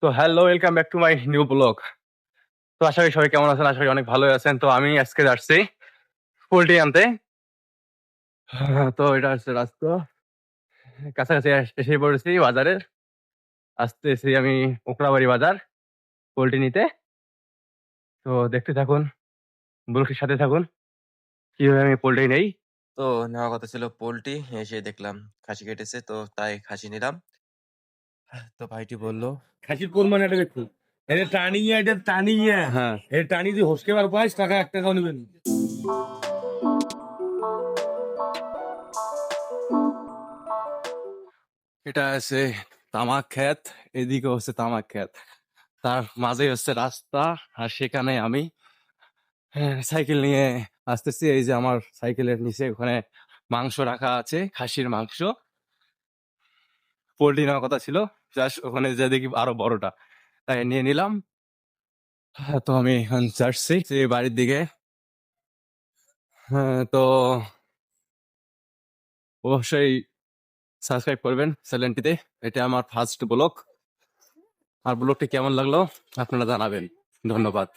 তো hello, welcome back to my new blog. তো আশা করি সবাই কেমন আছেন, আশা করি অনেক ভালো আছেন। তো আমি আজকে যাচ্ছি পোল্ট্রি আনতে। তো এটা হচ্ছে রাস্তা, কাছাকাছি এসে পড়েছি বাজারের। আসতেছি আমি ওকরাবাড়ি বাজার পোল্ট্রি নিতে। তো দেখতে থাকুন, ব্লগটির সাথে থাকুন কিভাবে আমি পোল্ট্রি নেই। তো নেওয়ার কথা ছিল পোল্ট্রি, এসে দেখলাম খাসি কেটেছে, তো তাই খাসি নিলাম। তো ভাইটি বলল খাসির পরিমাণ এটা দেখুন, এটা টানিয়ে হ্যাঁ, এটা টানিয়ে দিয়ে হসকে বার পাইস টাকা 1 টাকাও নেবেন। এটা আছে তামাক ক্ষেত, এদিকে হচ্ছে তামাক ক্ষেত, তার মাঝে হচ্ছে রাস্তা। আর সেখানে আমি সাইকেল নিয়ে আসতেছি। এই যে আমার সাইকেলের নিচে ওখানে মাংস রাখা আছে, খাসির মাংস। পোল্ট্রি নেওয়ার কথা ছিল, জাস্ট ওখানে যে দেখি আরো বড়টা, তাই নিয়ে নিলাম। তো আমি এখন যাচ্ছি যে বাড়ির দিকে। তো অবশ্যই সাবস্ক্রাইব করবেন চ্যানেলটিতে। এটা আমার ফার্স্ট ব্লগ। আর ব্লগটি কেমন লাগলো আপনারা জানাবেন। ধন্যবাদ।